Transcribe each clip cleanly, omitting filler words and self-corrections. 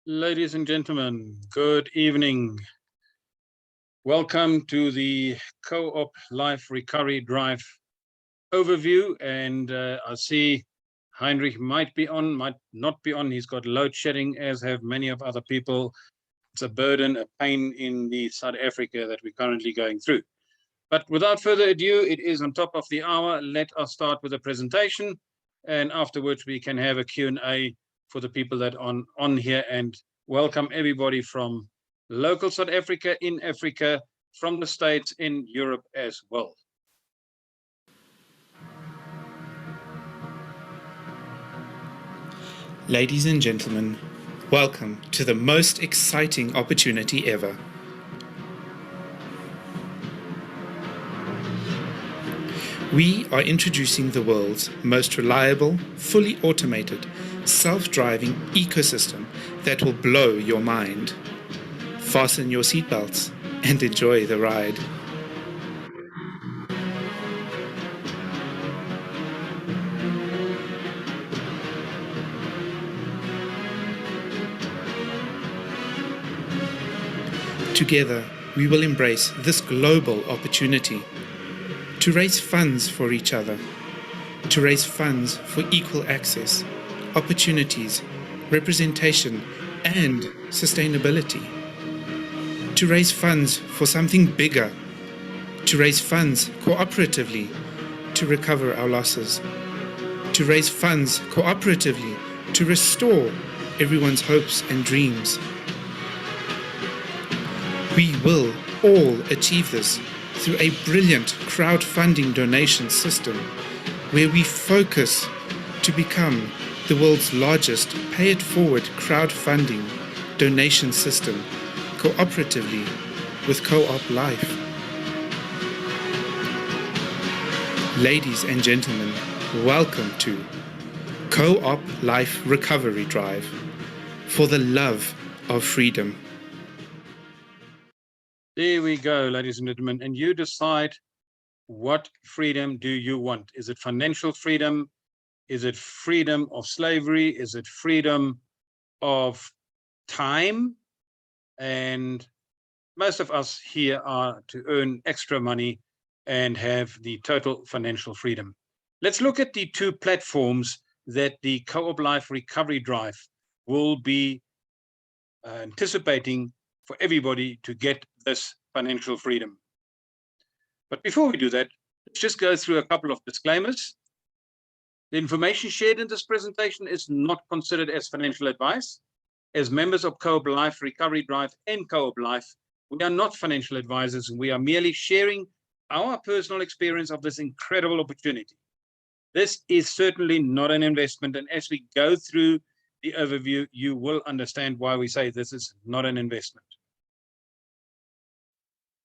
Ladies and gentlemen, good evening. Welcome to the Co-op Life Recovery Drive overview. And I see Heinrich might be on, might not be on. He's got load shedding, as have many of other people. It's a burden, a pain in the South Africa that we're currently going through. But without further ado, it is on top of the hour. Let us start with a presentation, and afterwards we can have a Q&A for the people that are on here, and welcome everybody from local South Africa, in Africa, from the States, in Europe as well. Ladies and gentlemen, welcome to the most exciting opportunity ever. We are introducing the world's most reliable, fully automated, self-driving ecosystem that will blow your mind. Fasten your seatbelts and enjoy the ride. Together, we will embrace this global opportunity to raise funds for each other, to raise funds for equal access, opportunities, representation, and sustainability, to raise funds for something bigger, to raise funds cooperatively to recover our losses, to raise funds cooperatively to restore everyone's hopes and dreams. We will all achieve this through a brilliant crowdfunding donation system where we focus to become the world's largest pay-it-forward crowdfunding donation system cooperatively with Co-op Life. Ladies and gentlemen, welcome to Co-op Life Recovery Drive for the love of freedom. There we go, ladies and gentlemen, and you decide, what freedom do you want? Is it financial freedom? Is it freedom of slavery? Is it freedom of time? And most of us here are to earn extra money and have the total financial freedom. Let's look at the two platforms that the Co-op Life Recovery Drive will be anticipating for everybody to get this financial freedom. But before we do that, let's just go through a couple of disclaimers. The information shared in this presentation is not considered as financial advice. As members of Co-op Life Recovery Drive and Co-op Life, we are not financial advisors. We are merely sharing our personal experience of this incredible opportunity. This is certainly not an investment, and as we go through the overview, you will understand why we say this is not an investment.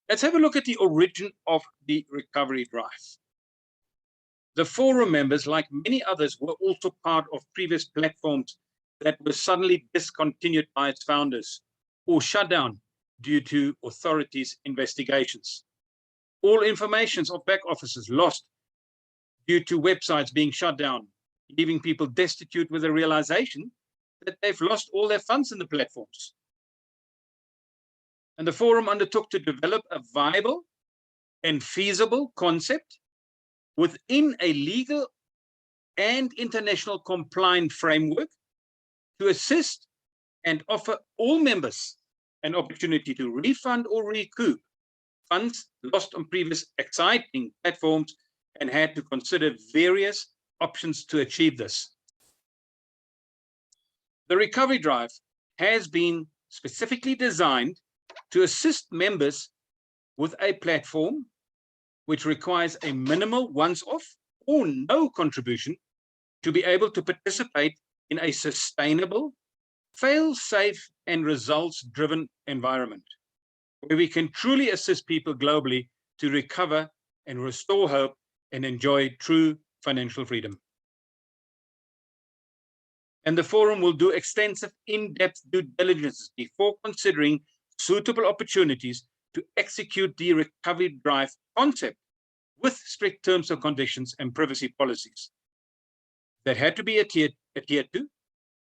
Let's have a look at the origin of the recovery drive. The forum members, like many others, were also part of previous platforms that were suddenly discontinued by its founders or shut down due to authorities' investigations. All informations of back offices lost due to websites being shut down, leaving people destitute with the realization that they've lost all their funds in the platforms. And the forum undertook to develop a viable and feasible concept within a legal and international compliant framework to assist and offer all members an opportunity to refund or recoup funds lost on previous exciting platforms, and had to consider various options to achieve this. The recovery drive has been specifically designed to assist members with a platform which requires a minimal once-off or no contribution to be able to participate in a sustainable, fail-safe, and results-driven environment, where we can truly assist people globally to recover and restore hope and enjoy true financial freedom. And the forum will do extensive in-depth due diligence before considering suitable opportunities to execute the recovery drive concept with strict terms and conditions and privacy policies that had to be adhered to,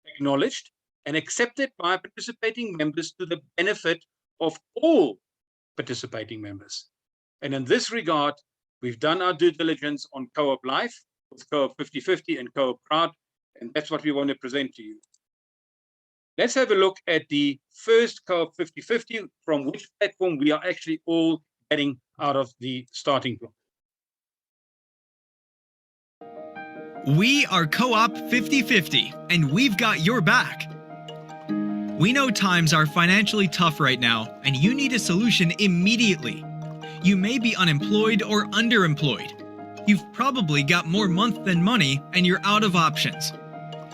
acknowledged, and accepted by participating members to the benefit of all participating members. And in this regard, we've done our due diligence on Co-op Life with Co-op 50/50 and Co-op Crowd, and that's what we want to present to you. Let's have a look at the first Co-op 50/50, from which platform we are actually all getting out of the starting block. We are Co-op 50/50, and we've got your back. We know times are financially tough right now, and you need a solution immediately. You may be unemployed or underemployed. You've probably got more month than money, and you're out of options.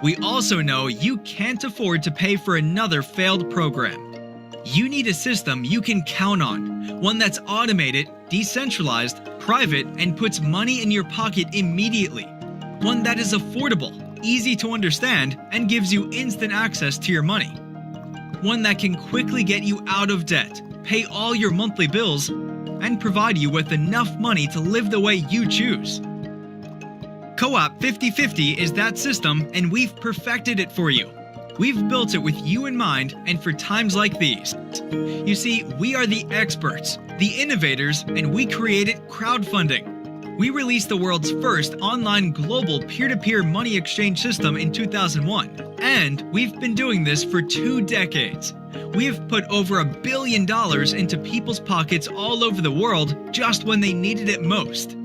We also know you can't afford to pay for another failed program. You need a system you can count on, one that's automated, decentralized, private, and puts money in your pocket immediately. One that is affordable, easy to understand, and gives you instant access to your money. One that can quickly get you out of debt, pay all your monthly bills, and provide you with enough money to live the way you choose. Co-op 50/50 is that system, and we've perfected it for you. We've built it with you in mind and for times like these. You see, we are the experts, the innovators, and we created crowdfunding. We released the world's first online global peer-to-peer money exchange system in 2001, and we've been doing this for 2 decades. We have put over $1 billion into people's pockets all over the world just when they needed it most.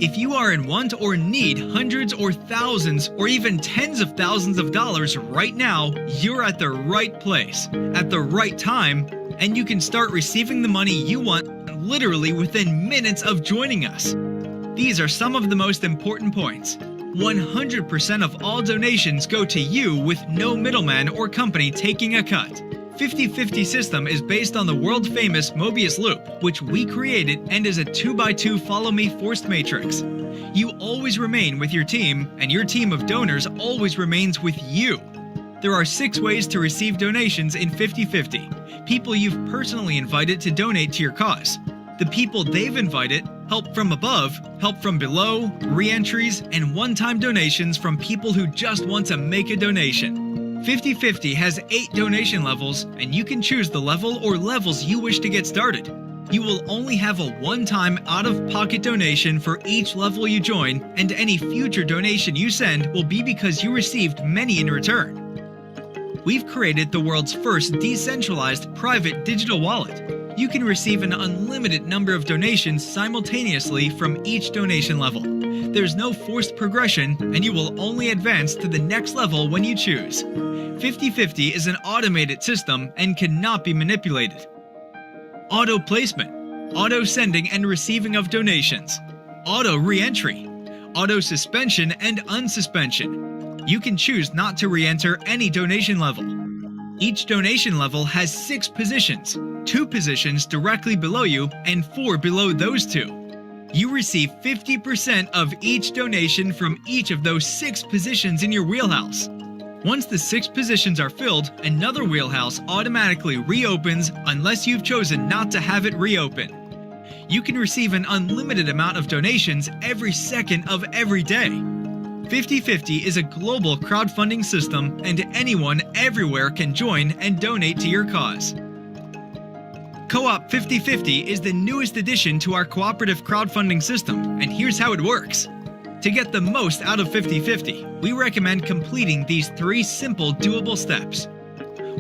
If you are in want or need hundreds or thousands or even tens of thousands of dollars right now, you're at the right place, at the right time, and you can start receiving the money you want literally within minutes of joining us. These are some of the most important points. 100% of all donations go to you with no middleman or company taking a cut. 50/50 system is based on the world-famous Mobius loop, which we created, and is a 2x2 follow-me forced matrix. You always remain with your team, and your team of donors always remains with you. There are 6 ways to receive donations in 50/50. People you've personally invited to donate to your cause. The people they've invited, help from above, help from below, re-entries, and one-time donations from people who just want to make a donation. 50/50 has 8 donation levels, and you can choose the level or levels you wish to get started. You will only have a one-time out-of-pocket donation for each level you join, and any future donation you send will be because you received many in return. We've created the world's first decentralized private digital wallet. You can receive an unlimited number of donations simultaneously from each donation level. There's no forced progression, and you will only advance to the next level when you choose. 50/50 is an automated system and cannot be manipulated. Auto placement, auto sending and receiving of donations, auto re-entry, auto suspension and unsuspension. You can choose not to re-enter any donation level. Each donation level has 6 positions, 2 positions directly below you and 4 below those 2. You receive 50% of each donation from each of those 6 positions in your wheelhouse. Once the 6 positions are filled, another wheelhouse automatically reopens unless you've chosen not to have it reopen. You can receive an unlimited amount of donations every second of every day. 50/50 is a global crowdfunding system, and anyone everywhere can join and donate to your cause. Co-op 50/50 is the newest addition to our cooperative crowdfunding system, and here's how it works. To get the most out of 50/50, we recommend completing these 3 simple doable steps.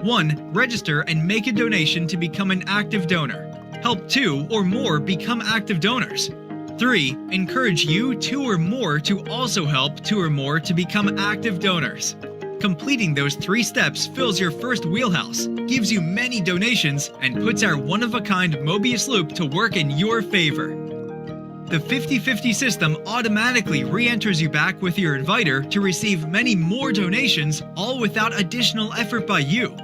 1. Register and make a donation to become an active donor. Help 2 or more become active donors. 3. Encourage you 2 or more to also help 2 or more to become active donors. Completing those 3 steps fills your first wheelhouse, gives you many donations, and puts our one-of-a-kind Mobius loop to work in your favor. The 50-50 system automatically re-enters you back with your inviter to receive many more donations, all without additional effort by you.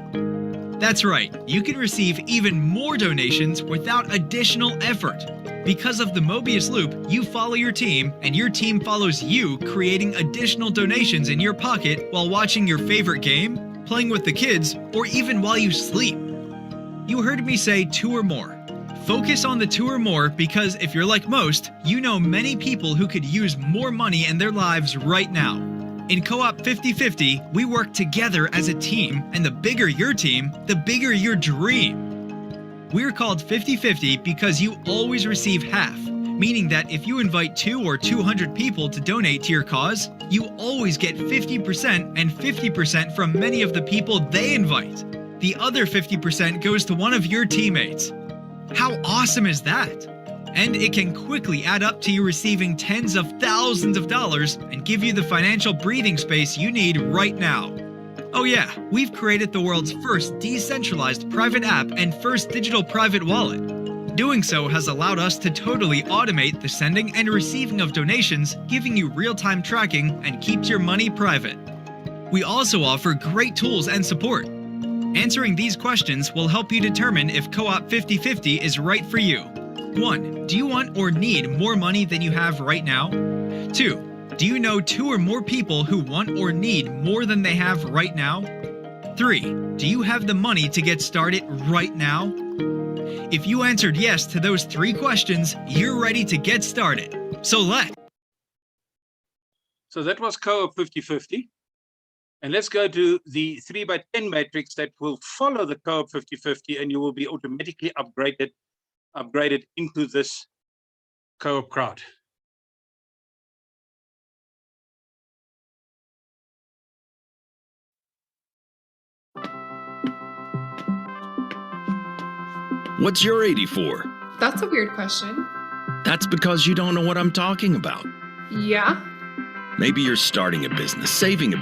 That's right, you can receive even more donations without additional effort. Because of the Mobius loop, you follow your team, and your team follows you, creating additional donations in your pocket while watching your favorite game, playing with the kids, or even while you sleep. You heard me say 2 or more. Focus on the 2 or more because if you're like most, you know many people who could use more money in their lives right now. In Co-op 50-50, we work together as a team, and the bigger your team, the bigger your dream. We're called 50-50 because you always receive half, meaning that if you invite 2 or 200 people to donate to your cause, you always get 50% and 50% from many of the people they invite. The other 50% goes to one of your teammates. How awesome is that? And it can quickly add up to you receiving tens of thousands of dollars and give you the financial breathing space you need right now. Oh yeah, we've created the world's first decentralized private app and first digital private wallet. Doing so has allowed us to totally automate the sending and receiving of donations, giving you real-time tracking and keeps your money private. We also offer great tools and support. Answering these questions will help you determine if Co-op 50-50 is right for you. 1. Do you want or need more money than you have right now? 2. Do you know 2 or more people who want or need more than they have right now? 3. Do you have the money to get started right now? If you answered yes to those 3 questions, you're ready to get started. So that was Co-op 50-50. And let's go to the 3x10 matrix that will follow the Co-op 50-50, and you will be automatically upgraded into this Co-op crowd. What's your 84? That's a weird question. That's because you don't know what I'm talking about. Yeah? Maybe you're starting a business, saving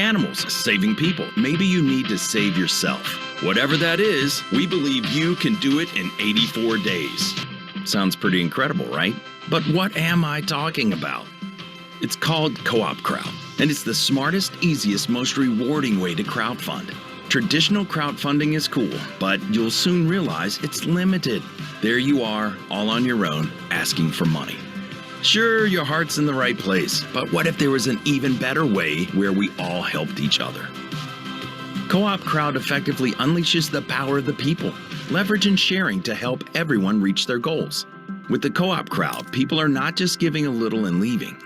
animals, saving people. Maybe you need to save yourself. Whatever that is, we believe you can do it in 84 days. Sounds pretty incredible, right? But what am I talking about? It's called Co-op Crowd, and it's the smartest, easiest, most rewarding way to crowdfund. Traditional crowdfunding is cool, but you'll soon realize it's limited. There you are, all on your own, asking for money. Sure, your heart's in the right place, but what if there was an even better way where we all helped each other? Co-op Crowd effectively unleashes the power of the people, leverage and sharing to help everyone reach their goals. With the Co-op Crowd, people are not just giving a little and leaving.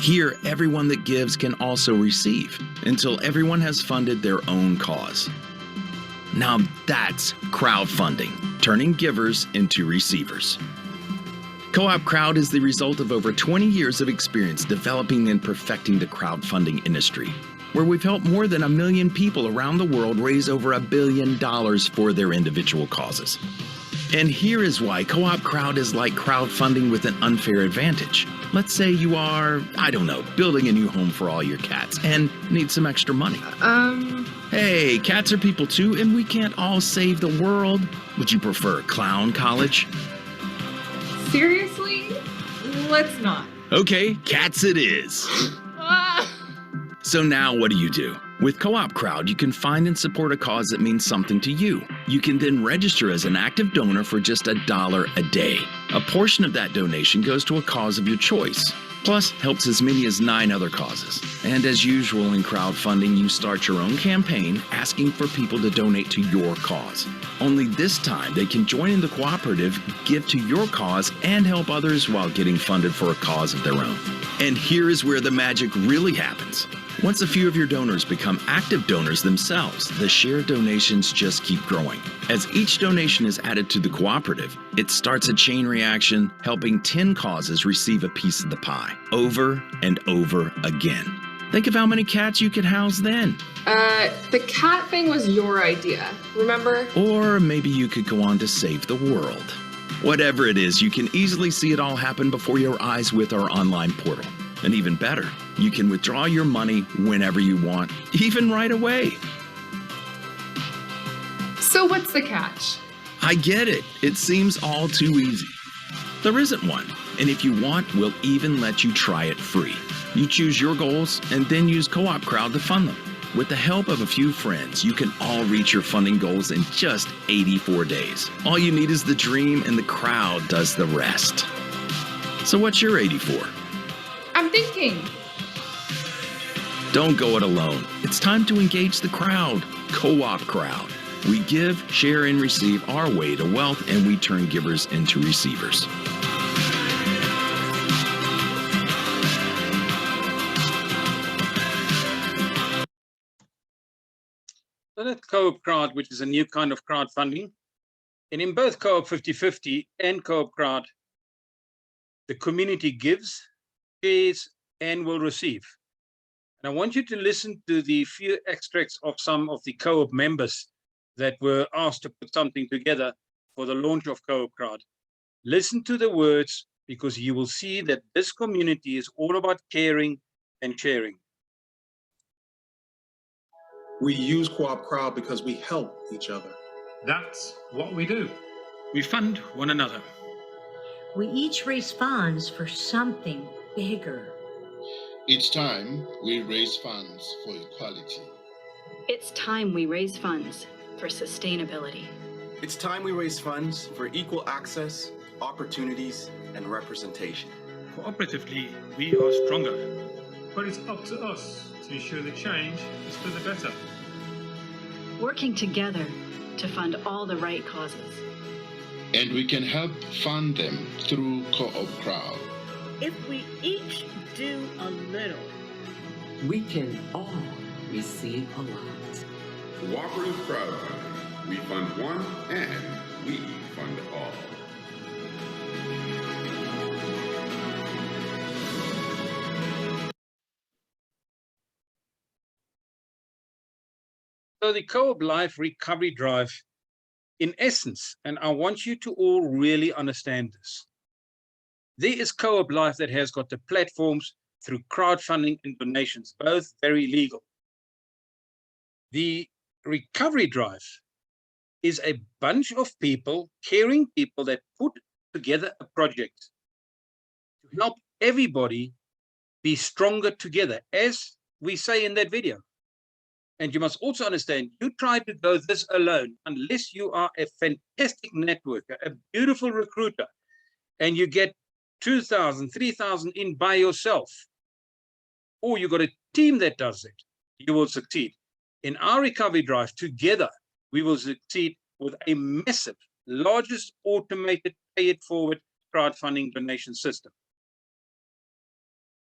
Here, everyone that gives can also receive, until everyone has funded their own cause. Now that's crowdfunding, turning givers into receivers. Co-op Crowd is the result of over 20 years of experience developing and perfecting the crowdfunding industry, where we've helped more than 1 million people around the world raise over $1 billion for their individual causes. And here is why Co-op Crowd is like crowdfunding with an unfair advantage. Let's say you are, I don't know, building a new home for all your cats and need some extra money. Hey, cats are people too, and we can't all save the world. Would you prefer clown college? Seriously? Let's not. Okay, cats it is. So now what do? With Co-op Crowd, you can find and support a cause that means something to you. You can then register as an active donor for just $1 a day. A portion of that donation goes to a cause of your choice, plus helps as many as 9 other causes. And as usual in crowdfunding, you start your own campaign asking for people to donate to your cause. Only this time, they can join in the cooperative, give to your cause, and help others while getting funded for a cause of their own. And here is where the magic really happens. Once a few of your donors become active donors themselves, the shared donations just keep growing. As each donation is added to the cooperative, it starts a chain reaction, helping 10 causes receive a piece of the pie, over and over again. Think of how many cats you could house then. The cat thing was your idea, remember? Or maybe you could go on to save the world. Whatever it is, you can easily see it all happen before your eyes with our online portal. And even better, You can withdraw your money whenever you want, even right away. So what's the catch? I get it. It seems all too easy. There isn't one. And if you want, we'll even let you try it free. You choose your goals and then use Co-op Crowd to fund them. With the help of a few friends, you can all reach your funding goals in just 84 days. All you need is the dream, and the crowd does the rest. So what's your 84? I'm thinking. Don't go it alone. It's time to engage the crowd. Co-op Crowd. We give, share, and receive our way to wealth, and we turn givers into receivers. So that's Co-op Crowd, which is a new kind of crowdfunding. And in both Co-op 50/50 and Co-op Crowd, the community gives, shares, and will receive. And I want you to listen to the few extracts of some of the Co-op members that were asked to put something together for the launch of Co-op Crowd. Listen to the words, because you will see that this community is all about caring and sharing. We use Co-op Crowd because we help each other. That's what we do. We fund one another. We each raise funds for something bigger. Each time we raise funds for equality. It's time we raise funds for sustainability. It's time we raise funds for equal access, opportunities, and representation. Cooperatively, we are stronger. But it's up to us to ensure the change is for the better. Working together to fund all the right causes. And we can help fund them through Co-op Crowd. If we each do a little, we can all receive a lot. Cooperative crowdfunding. We fund one and we fund all. So the Co-op Life Recovery Drive, in essence, and I want you to all really understand this, there is Co-op Life that has got the platforms through crowdfunding and donations, both very legal. The Recovery Drive is a bunch of people, caring people, that put together a project to help everybody be stronger together, as we say in that video. And you must also understand, you try to go this alone, unless you are a fantastic networker, a beautiful recruiter, and you get 2,000, 3,000 in by yourself, or you got a team that does it, you will succeed. In our recovery drive, together, we will succeed with a massive, largest automated pay-it-forward crowdfunding donation system.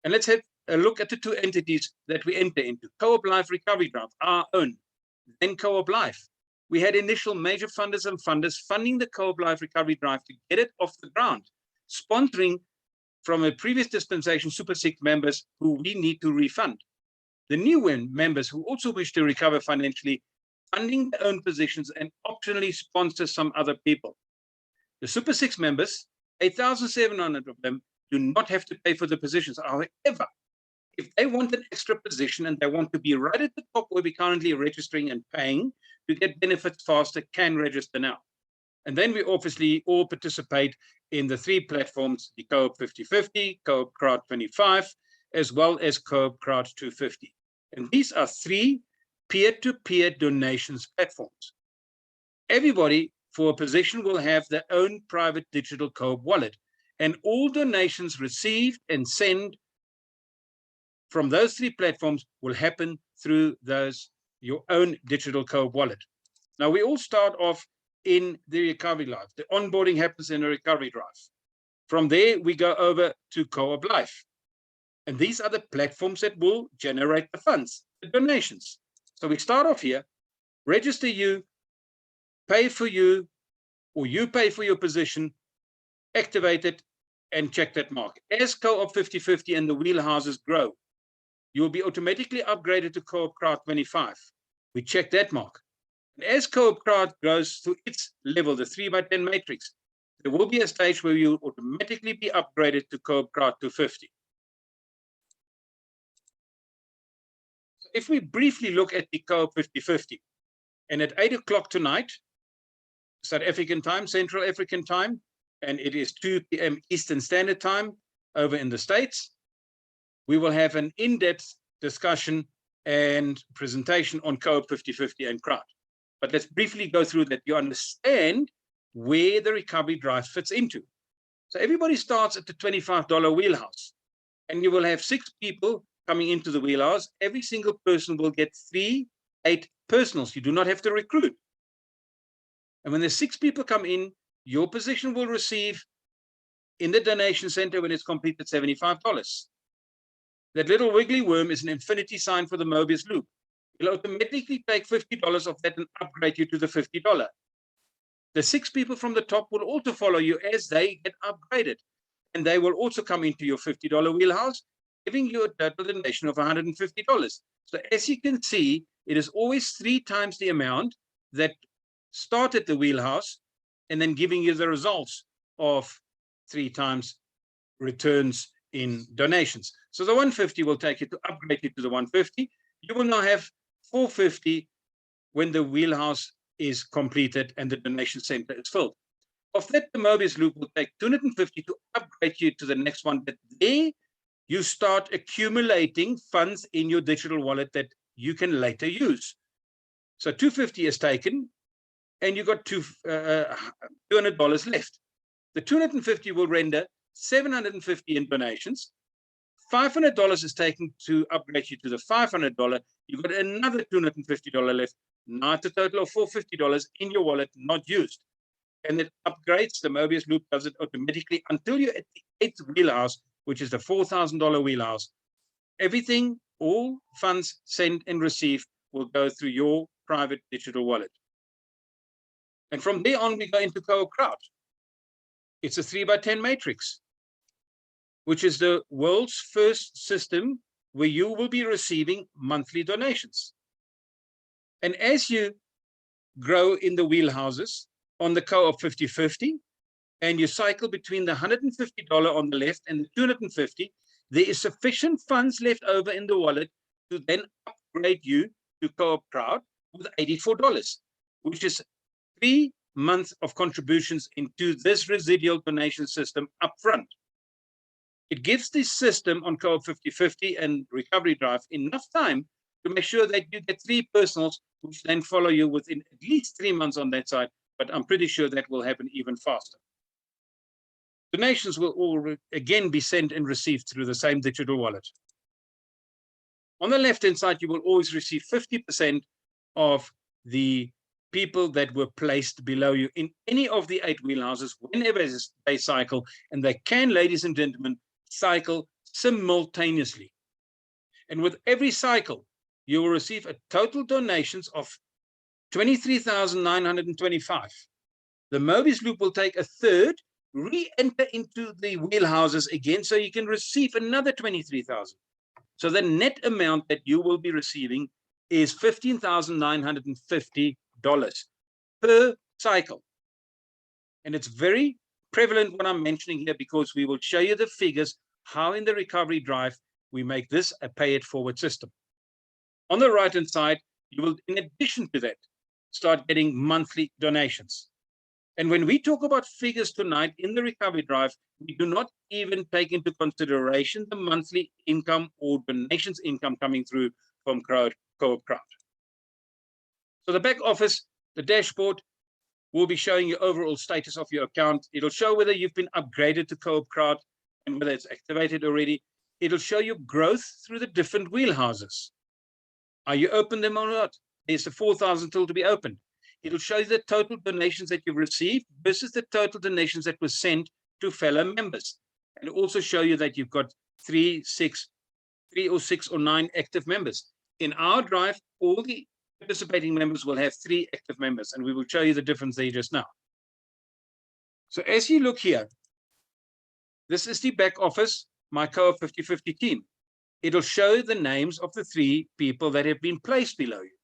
And let's have a look at the two entities that we enter into. Co-op Life Recovery Drive, our own, then Co-op Life. We had initial major funders and funders funding the Co-op Life Recovery Drive to get it off the ground, sponsoring from a previous dispensation Super 6 members who we need to refund. The new members who also wish to recover financially, funding their own positions and optionally sponsor some other people. The Super 6 members, 8,700 of them, do not have to pay for the positions. However, if they want an extra position and they want to be right at the top where we're currently registering and paying to get benefits faster, can register now. And then we obviously all participate in the three platforms, the Co-op 50/50, Co-op Crowd 25, as well as Co-op Crowd 250. And these are three peer-to-peer donations platforms. Everybody for a position will have their own private digital Co-op wallet, and all donations received and sent from those three platforms will happen through your own digital Co-op wallet. Now, we all start off in the recovery life. The onboarding happens in a recovery drive. From there, we go over to Co-op Life. And these are the platforms that will generate the funds, the donations. So we start off here, register you, pay for you, or you pay for your position, activate it, and check that mark. As Co-op 50/50 and the wheelhouses grow, you will be automatically upgraded to Co-op Crowd 25. We check that mark. And as Co-op Crowd grows to its level, the 3x10 matrix, there will be a stage where you will automatically be upgraded to Co-op Crowd 250. If we briefly look at the Co-op 50/50, and at 8 o'clock tonight, South African time, Central African time, and it is 2 p.m. Eastern Standard Time over in the States, we will have an in-depth discussion and presentation on Co-op 50/50 and crowd. But let's briefly go through that. You understand where the recovery drive fits into. So everybody starts at the $25 wheelhouse, and you will have 6 people coming into the wheelhouse. Every single person will get 3 8 personals. You do not have to recruit. And when the 6 people come in, your position will receive in the donation center when it's completed $75. That little wiggly worm is an infinity sign for the Mobius loop. It'll automatically take $50 of that and upgrade you to the $50. The 6 people from the top will also follow you as they get upgraded. And they will also come into your $50 wheelhouse, giving you a total donation of $150. So as you can see, it is always 3 times the amount that started the wheelhouse and then giving you the results of 3 times returns in donations. So the 150 will take you to upgrade you to the 150. You will now have 450 when the wheelhouse is completed and the donation center is filled. Of that, the Mobius loop will take 250 to upgrade you to the next one. But there you start accumulating funds in your digital wallet that you can later use. So 250 is taken, and you got $200 left. The 250 will render 750 in donations. $500 is taken to upgrade you to the $500. You've got another $250 left. Now it's a total of $450 in your wallet, not used. And it upgrades. The Mobius loop does it automatically until you're at the 8th wheelhouse, which is the $4,000 wheelhouse. Everything, all funds sent and received will go through your private digital wallet. And from there on, we go into Co-op Crowd. It's a 3x10 matrix, which is the world's first system where you will be receiving monthly donations. And as you grow in the wheelhouses on the Co-op 50/50, and you cycle between the $150 on the left and the 250, there is sufficient funds left over in the wallet to then upgrade you to Co-op Crowd with $84, which is 3 months of contributions into this residual donation system upfront. It gives this system on Co-op 50/50 and Recovery Drive enough time to make sure that you get 3 personals, which then follow you within at least 3 months on that side, but I'm pretty sure that will happen even faster. Donations will all again be sent and received through the same digital wallet. On the left-hand side, you will always receive 50% of the people that were placed below you in any of the 8 wheelhouses whenever they cycle, and they can, ladies and gentlemen, cycle simultaneously. And with every cycle, you will receive a total donations of $23,925. The Mobius loop will take a third, re-enter into the wheelhouses again, so you can receive another 23,000. So the net amount that you will be receiving is $15,950 per cycle. And it's very prevalent what I'm mentioning here, because we will show you the figures, how in the Recovery Drive we make this a pay-it-forward system. On the right-hand side, you will, in addition to that, start getting monthly donations. And when we talk about figures tonight in the Recovery Drive, we do not even take into consideration the monthly income or donations income coming through from Co-op Crowd. So the back office, the dashboard, will be showing you overall status of your account. It'll show whether you've been upgraded to Co-op Crowd and whether it's activated already. It'll show you growth through the different wheelhouses. Are you open them or not? There's the 4,000 still to be opened. It'll show you the total donations that you've received versus the total donations that were sent to fellow members. And it'll also show you that you've got 3 or 6 or 9 active members. In our drive, all the participating members will have 3 active members, and we will show you the difference there just now. So as you look here, this is the back office, my Co-op 50/50 team. It'll show the names of the 3 people that have been placed below you.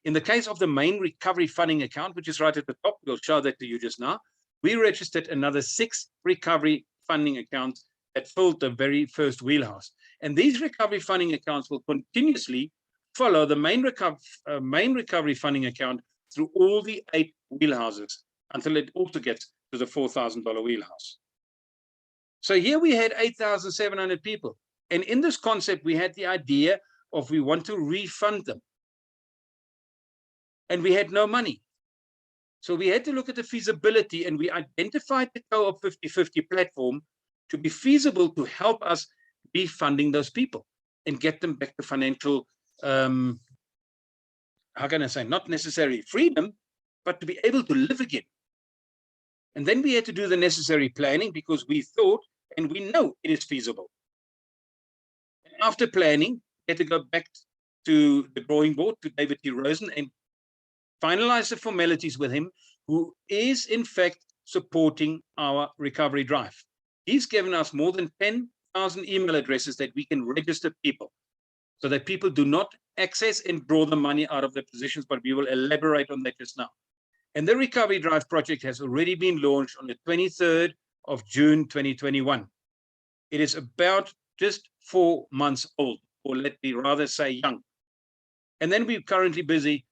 In the case of the main recovery funding account, which is right at the top, we'll show that to you just now, we registered another 6 recovery funding accounts that filled the very first wheelhouse. And these recovery funding accounts will continuously follow the main recovery funding account through all the 8 wheelhouses until it also gets to the $4,000 wheelhouse. So here we had 8,700 people. And in this concept, we had the idea of we want to refund them. And we had no money. So we had to look at the feasibility, and we identified the Co-op 50/50 platform to be feasible to help us be funding those people and get them back to financial, how can I say, not necessarily freedom, but to be able to live again. And then we had to do the necessary planning because we thought, and we know it is feasible. And after planning, we had to go back to the drawing board, to David T. Rosen, and finalize the formalities with him, who is in fact supporting our recovery drive. He's given us more than 10,000 email addresses that we can register people so that people do not access and draw the money out of their positions, but we will elaborate on that just now. And the Recovery Drive project has already been launched on the 23rd of June, 2021. It is about just 4 months old, or let me rather say young. And then we're currently busy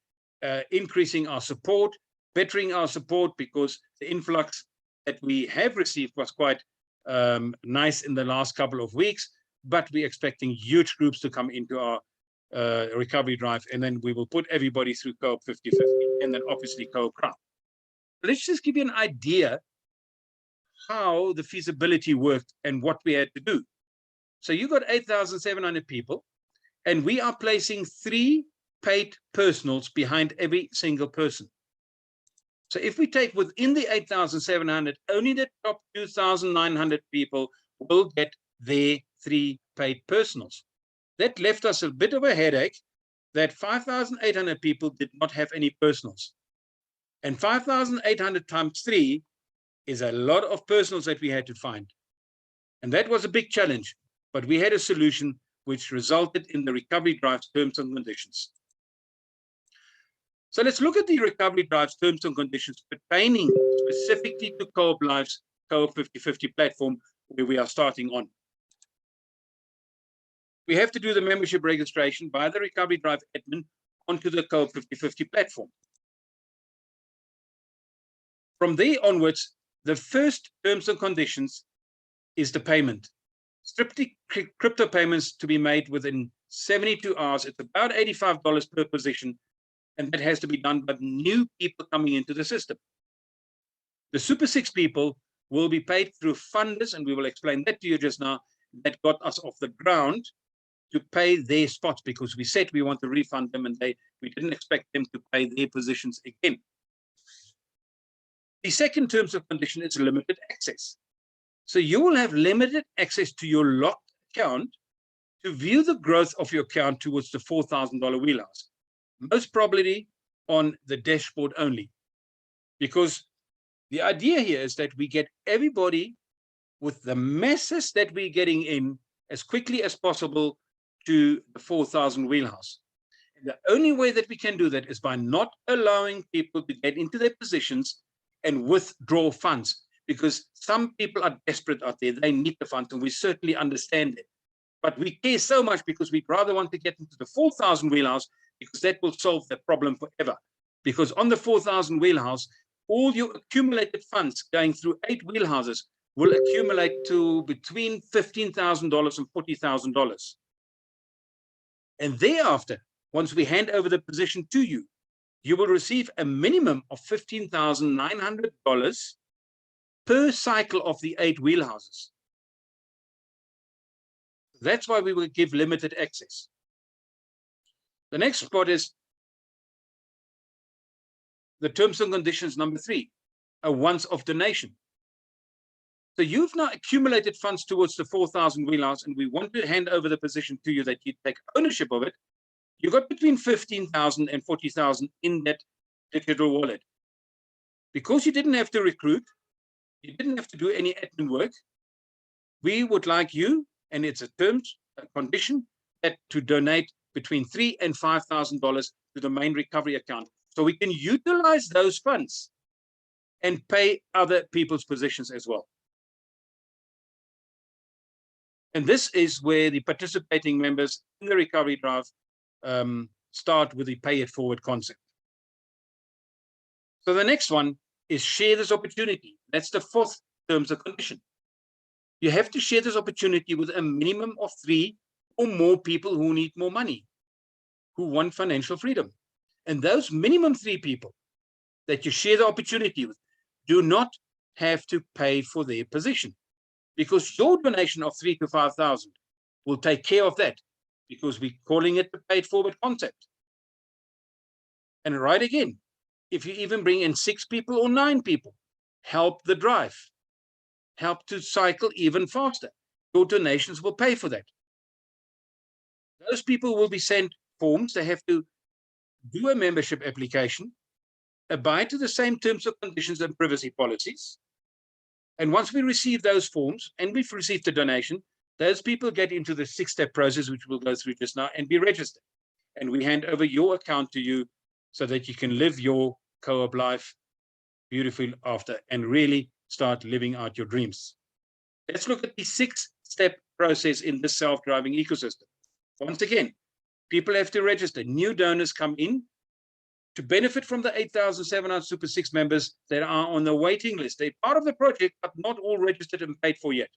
increasing our support, bettering our support, because the influx that we have received was quite nice in the last couple of weeks, but we're expecting huge groups to come into our recovery drive, and then we will put everybody through Co-op 50/50, and then obviously Co-op Crowd. Let's just give you an idea how the feasibility worked and what we had to do. So you got 8,700 people, and we are placing 3 paid personals behind every single person. So if we take within the 8,700, only the top 2,900 people will get their 3 paid personals. That left us a bit of a headache that 5,800 people did not have any personals. And 5,800 times 3 is a lot of personals that we had to find. And that was a big challenge, but we had a solution which resulted in the Recovery Drive's terms and conditions. So let's look at the Recovery Drive's terms and conditions pertaining specifically to Co-op Life's Co-op 50/50 platform, where we are starting on. We have to do the membership registration by the Recovery Drive admin onto the Co-op 50/50 platform. From there onwards, the first terms and conditions is the payment. Strictly crypto payments to be made within 72 hours. It's about $85 per position, and that has to be done by new people coming into the system. The Super 6 people will be paid through funders, and we will explain that to you just now, that got us off the ground to pay their spots, because we said we want to refund them, and we didn't expect them to pay their positions again. The second terms of condition is limited access. So you will have limited access to your locked account to view the growth of your account towards the $4,000 wheelhouse, most probably on the dashboard only. Because the idea here is that we get everybody with the masses that we're getting in as quickly as possible to the 4,000 wheelhouse. And the only way that we can do that is by not allowing people to get into their positions and withdraw funds, because some people are desperate out there. They need the funds, and we certainly understand it. But we care so much because we'd rather want to get into the 4,000 wheelhouse, because that will solve the problem forever. Because on the 4,000 wheelhouse, all your accumulated funds going through 8 wheelhouses will accumulate to between $15,000 and $40,000. And thereafter, once we hand over the position to you, you will receive a minimum of $15,900 per cycle of the 8 wheelhouses. That's why we will give limited access. The next spot is the terms and conditions number 3, a once-off donation. So you've now accumulated funds towards the 4,000 wheelhouse, and we want to hand over the position to you that you take ownership of it. You got between 15,000 and 40,000 in that digital wallet. Because you didn't have to recruit, you didn't have to do any admin work, we would like you, and it's a terms, a condition, that to donate between $3,000 and $5,000 to the main recovery account, so we can utilize those funds and pay other people's positions as well. And this is where the participating members in the recovery drive start with the pay it forward concept. So the next one is share this opportunity. That's the fourth terms and condition. You have to share this opportunity with a minimum of 3 or more people who need more money, who want financial freedom. And those minimum 3 people that you share the opportunity with do not have to pay for their position, because your donation of 3,000 to 5,000 will take care of that, because we're calling it the paid forward concept. And right again, if you even bring in 6 people or 9 people, help the drive, help to cycle even faster. Your donations will pay for that. Those people will be sent forms. They have to do a membership application, abide to the same terms and conditions and privacy policies. And once we receive those forms and we've received the donation, those people get into the 6-step process, which we'll go through just now, and be registered. And we hand over your account to you so that you can live your co-op life beautifully after and really start living out your dreams. Let's look at the 6-step process in this self-driving ecosystem. Once again, people have to register. New donors come in to benefit from the 8,700 Super 6 members that are on the waiting list. They're part of the project, but not all registered and paid for yet.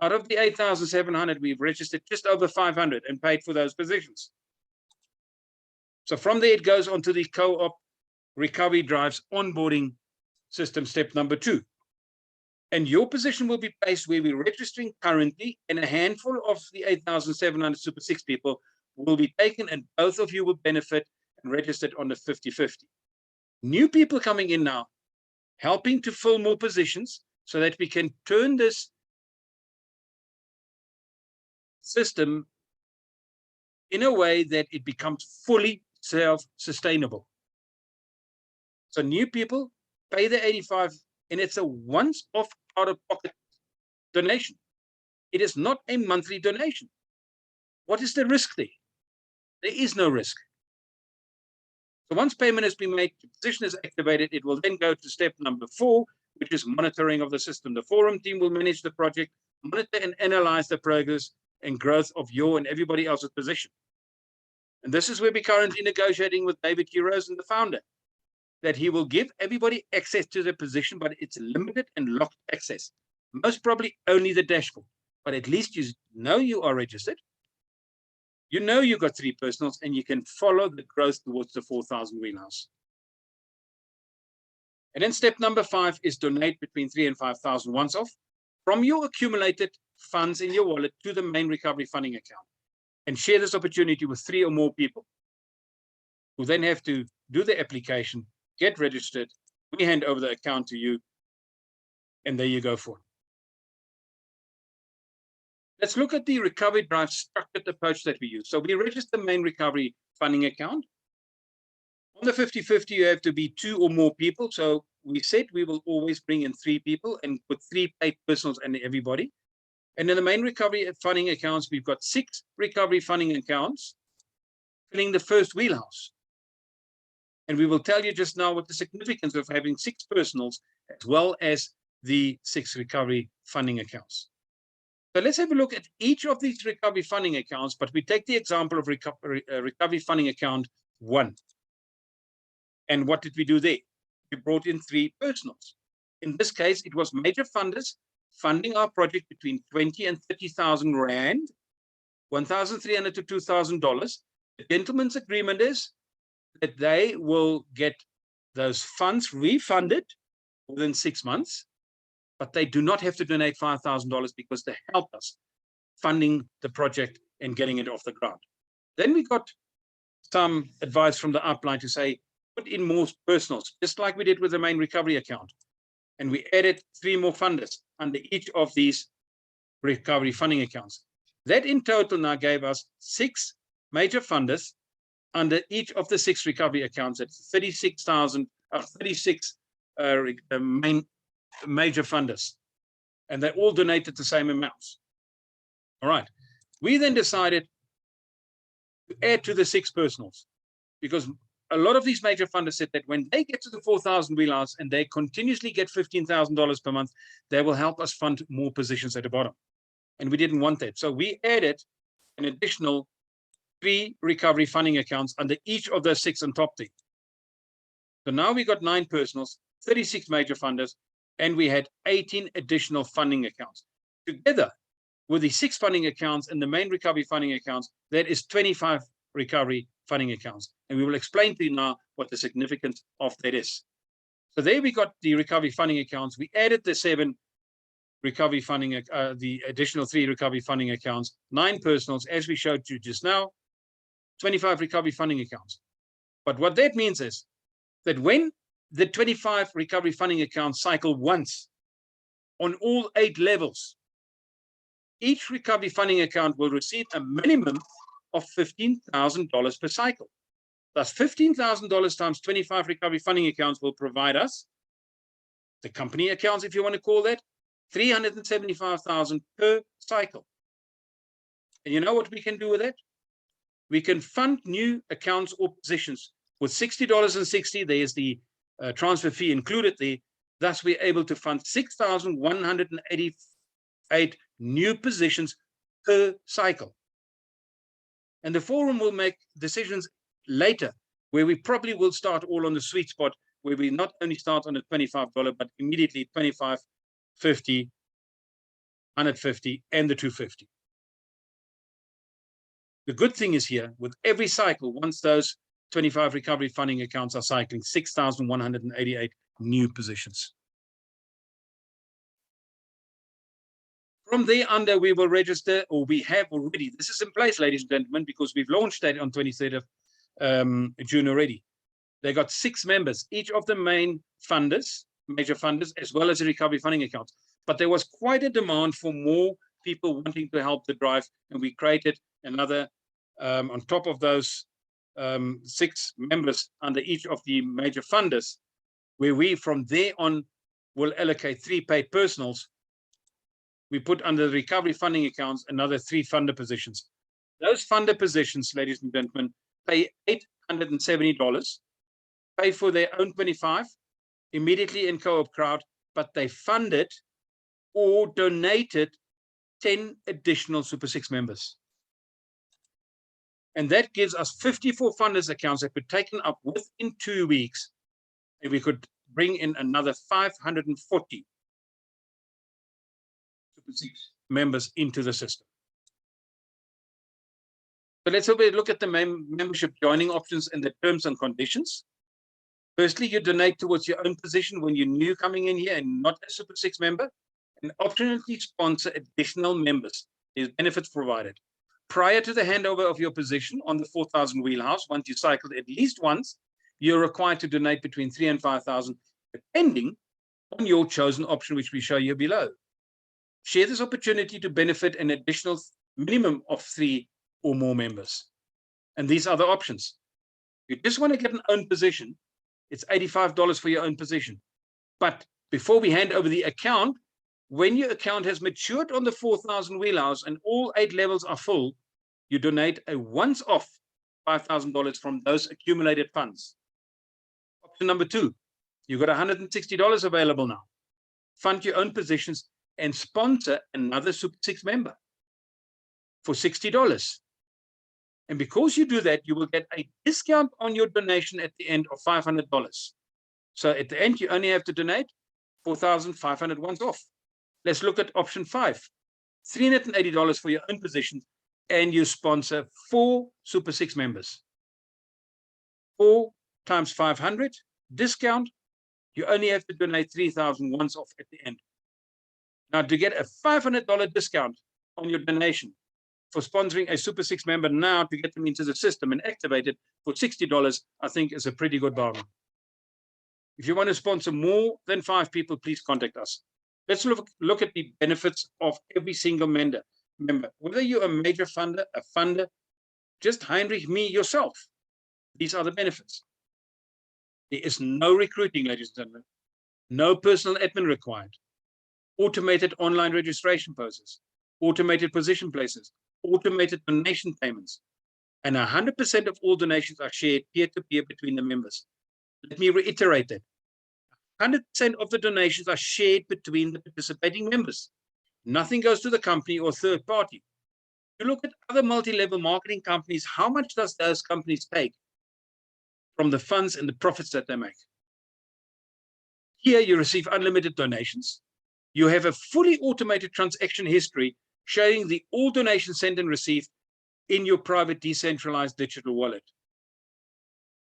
Out of the 8,700, we've registered just over 500 and paid for those positions. So from there, it goes on to the co-op recovery drives onboarding system, step number 2. And your position will be placed where we're registering currently, and a handful of the 8,700 Super 6 people will be taken, and both of you will benefit and registered on the 50-50. New people coming in now, helping to fill more positions so that we can turn this system in a way that it becomes fully self-sustainable. So new people pay the 85, and it's a once-off out-of-pocket donation. It is not a monthly donation. What is the risk there? There is no risk. So once payment has been made, the position is activated, it will then go to step number 4, which is monitoring of the system. The forum team will manage the project, monitor and analyze the progress and growth of your and everybody else's position. And this is where we're currently negotiating with David Quiroz and the founder, that he will give everybody access to their position, but it's limited and locked access. Most probably only the dashboard, but at least you know you are registered. You know you've got 3 personals, and you can follow the growth towards the 4,000 wheelhouse. And then step number 5 is donate between 3,000 and 5,000 once off from your accumulated funds in your wallet to the main recovery funding account, and share this opportunity with 3 or more people who then have to do the application, get registered. We hand over the account to you, and there you go for it. Let's look at the recovery drive structured approach that we use. So we register the main recovery funding account. On the 50-50, you have to be 2 or more people. So we said we will always bring in 3 people and put 3 paid personals and everybody. And in the main recovery funding accounts, we've got 6 recovery funding accounts filling the first wheelhouse. And we will tell you just now what the significance of having 6 personals as well as the 6 recovery funding accounts. So let's have a look at each of these recovery funding accounts, but we take the example of recovery funding account 1. And what did we do there? We brought in 3 personals. In this case, it was major funders funding our project between 20 and 30,000 Rand, $1,300 to $2,000. The gentleman's agreement is that they will get those funds refunded within 6 months, but they do not have to donate $5,000 because they help us funding the project and getting it off the ground. Then we got some advice from the upline to say, put in more personals, just like we did with the main recovery account. And we added 3 more funders under each of these recovery funding accounts. That in total now gave us 6 major funders under each of the 6 recovery accounts. That's 36,000, 36 major funders, and they all donated the same amounts. All right, we then decided to add to the 6 personals, because a lot of these major funders said that when they get to the 4,000 wheelhouse and they continuously get $15,000 per month, they will help us fund more positions at the bottom. And we didn't want that. So we added an additional 3 recovery funding accounts under each of those 6 on top there. So now we got 9 personals, 36 major funders, and we had 18 additional funding accounts. Together with the 6 funding accounts and the main recovery funding accounts, that is 25 recovery funding accounts. And we will explain to you now what the significance of that is. So there we got the recovery funding accounts. We added the 7 recovery funding, the additional 3 recovery funding accounts, 9 personals, as we showed you just now, 25 recovery funding accounts. But what that means is that when the 25 recovery funding accounts cycle once on all 8 levels, each recovery funding account will receive a minimum of $15,000 per cycle. Thus, $15,000 times 25 recovery funding accounts will provide us, the company accounts, if you want to call that, $375,000 per cycle. And you know what we can do with that? We can fund new accounts or positions with $60.60. There's the transfer fee included there. Thus, we're able to fund 6,188 new positions per cycle. And the forum will make decisions later, where we probably will start all on the sweet spot, where we not only start on the $25, but immediately 25, 50, 150, and the 250. The good thing is here, with every cycle, once those 25 recovery funding accounts are cycling, 6,188 new positions. From there under, we will register, or we have already, this is in place, ladies and gentlemen, because we've launched that on 23rd of June already. They got 6 members, each of the main funders, major funders, as well as the recovery funding accounts. But there was quite a demand for more people wanting to help the drive, and we created another, on top of those 6 members under each of the major funders, where we from there on will allocate 3 paid personals. We put under the recovery funding accounts another 3 funder positions. Those funder positions, ladies and gentlemen, pay $870, pay for their own 25 immediately in Co-op Crowd, but they funded or donated 10 additional Super 6 members. And that gives us 54 funders accounts that were taken up within 2 weeks, and we could bring in another 540 Super 6 members into the system. So let's have a look at the membership joining options and the terms and conditions. Firstly, you donate towards your own position when you're new coming in here and not a Super 6 member, and optionally sponsor additional members. There's benefits provided. Prior to the handover of your position on the 4,000 wheelhouse, once you cycled at least once, you're required to donate between 3,000 and 5,000, depending on your chosen option, which we show you below. Share this opportunity to benefit an additional minimum of 3 or more members. And these are the options. You just want to get an own position, it's $85 for your own position. But before we hand over the account, when your account has matured on the 4,000 wheelhouse and all 8 levels are full, you donate a once-off $5,000 from those accumulated funds. Option number 2, you've got $160 available now. Fund your own positions and sponsor another Super 6 member for $60. And because you do that, you will get a discount on your donation at the end of $500. So at the end, you only have to donate $4,500 once off. Let's look at option 5, $380 for your own position, and you sponsor 4 Super 6 members. 4 times 500 discount, you only have to donate $3,000 once off at the end. Now, to get a $500 discount on your donation for sponsoring a Super 6 member now to get them into the system and activate it for $60, I think is a pretty good bargain. If you want to sponsor more than 5 people, please contact us. Let's look at the benefits of every single member. Whether you're a major funder, a funder, just Heinrich, me, yourself, these are the benefits. There is no recruiting, ladies and gentlemen, no personal admin required, automated online registration process, automated position places, automated donation payments, and 100% of all donations are shared peer-to-peer between the members. Let me reiterate that. 100% of the donations are shared between the participating members. Nothing goes to the company or third party. You look at other multi-level marketing companies, how much does those companies take from the funds and the profits that they make? Here you receive unlimited donations. You have a fully automated transaction history showing all donations sent and received in your private decentralized digital wallet.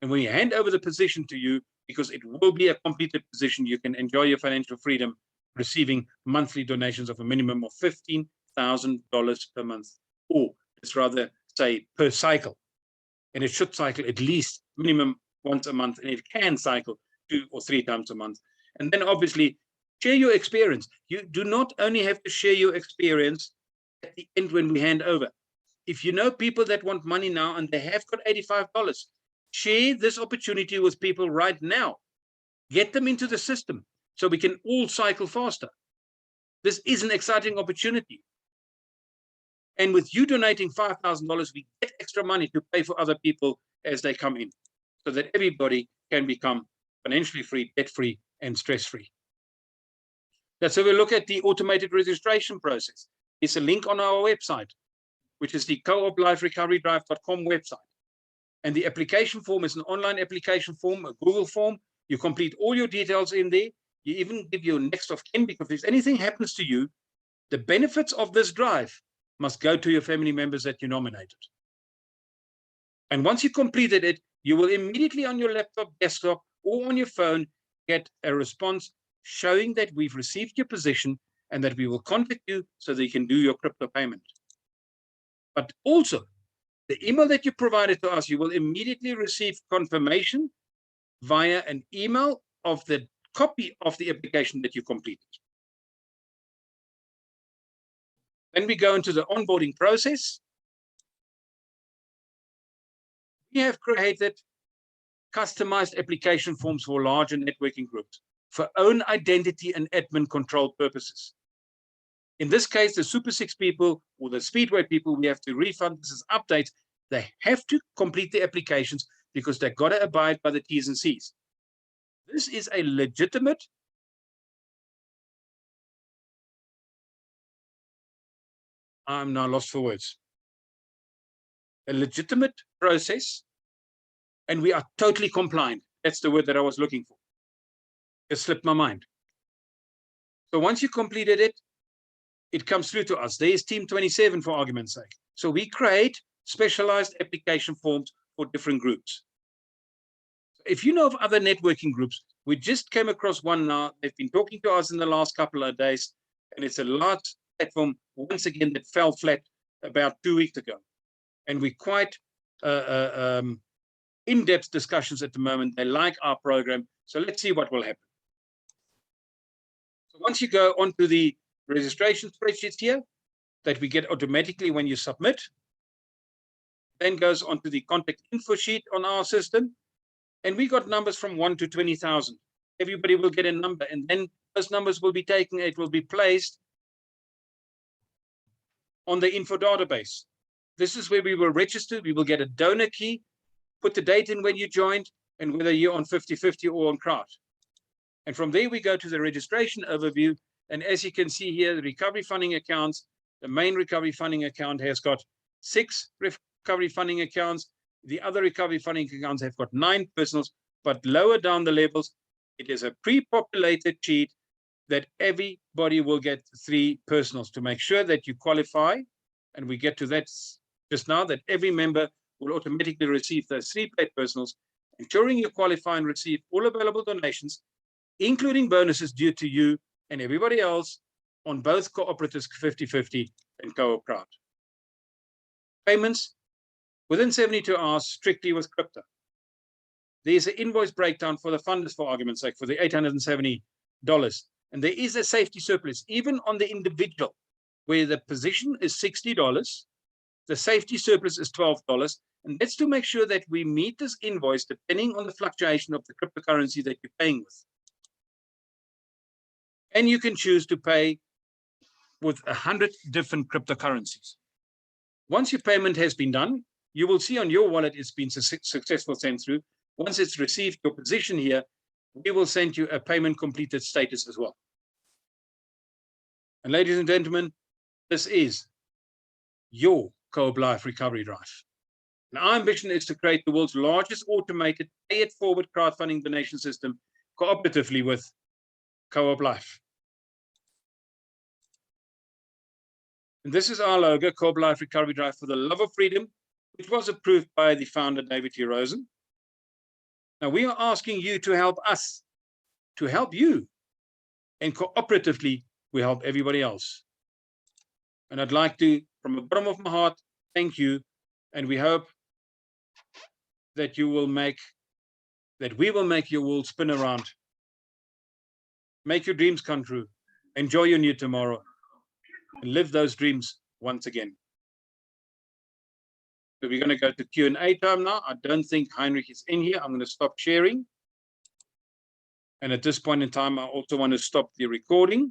And when you hand over the position to you, because it will be a completed position, you can enjoy your financial freedom receiving monthly donations of a minimum of $15,000 per month, or let's rather say per cycle. And it should cycle at least minimum once a month, and it can cycle 2 or 3 times a month. And then obviously share your experience. You do not only have to share your experience at the end when we hand over. If you know people that want money now and they have got $85, share this opportunity with people right now. Get them into the system so we can all cycle faster. This is an exciting opportunity. And with you donating $5,000, we get extra money to pay for other people as they come in, so that everybody can become financially free, debt-free, and stress-free. Let's have a look at the automated registration process. It's a link on our website, which is the coopliferecorydrive.com website. And the application form is an online application form, a Google form. You complete all your details in there. You even give your next of kin, because if anything happens to you, the benefits of this drive must go to your family members that you nominated. And once you completed it, you will immediately on your laptop, desktop, or on your phone get a response showing that we've received your position and that we will contact you so that you can do your crypto payment. But also, the email that you provided to us, you will immediately receive confirmation via an email of the copy of the application that you completed. Then we go into the onboarding process. We have created customized application forms for larger networking groups for own identity and admin control purposes. In this case, the Super 6 people or the Speedway people, we have to refund. This is updates. They have to complete the applications because they've got to abide by the T's and C's. This is a legitimate I'm now lost for words. A legitimate process, and we are totally compliant. That's the word that I was looking for. It slipped my mind. So once you completed it, it comes through to us. There's Team 27 for argument's sake. So we create specialized application forms for different groups. If you know of other networking groups, we just came across one now. They've been talking to us in the last couple of days, and it's a large platform, once again, that fell flat about 2 weeks ago. And we're quite in-depth discussions at the moment. They like our program. So let's see what will happen. So once you go onto the registration spreadsheets here that we get automatically when you submit, then goes onto the contact info sheet on our system. And we got numbers from 1 to 20,000. Everybody will get a number, and then those numbers will be taken. It will be placed on the info database. This is where we will register. We will get a donor key, put the date in when you joined, and whether you're on 50/50 or on crowd. And from there, we go to the registration overview. And as you can see here, the recovery funding accounts, the main recovery funding account has got 6 recovery funding accounts. The other recovery funding accounts have got 9 personals, but lower down the levels, it is a pre-populated sheet that everybody will get 3 personals to make sure that you qualify. And we get to that just now, that every member will automatically receive those 3 paid personals, ensuring you qualify and receive all available donations, including bonuses due to you and everybody else on both cooperatives 50/50 and co-op crowd. Payments within 72 hours, strictly with crypto. There's an invoice breakdown for the funders, for argument's sake, for the $870. And there is a safety surplus, even on the individual, where the position is $60, the safety surplus is $12. And that's to make sure that we meet this invoice depending on the fluctuation of the cryptocurrency that you're paying with. And you can choose to pay with 100 different cryptocurrencies. Once your payment has been done, you will see on your wallet it's been successful sent through. Once it's received your position here, we will send you a payment completed status as well. And ladies and gentlemen, this is your Co-op Life Recovery Drive. And our ambition is to create the world's largest automated pay-it-forward crowdfunding donation system cooperatively with Co-op Life. And this is our logo, Co-op Life Recovery Drive for the Love of Freedom, which was approved by the founder, David T. Rosen. Now, we are asking you to help us, to help you, and cooperatively, we help everybody else. And I'd like to, from the bottom of my heart, thank you, and we hope that we will make your world spin around. Make your dreams come true. Enjoy your new tomorrow, and live those dreams once again. So we're going to go to Q&A time now. I don't think Heinrich is in here. I'm going to stop sharing. And at this point in time, I also want to stop the recording.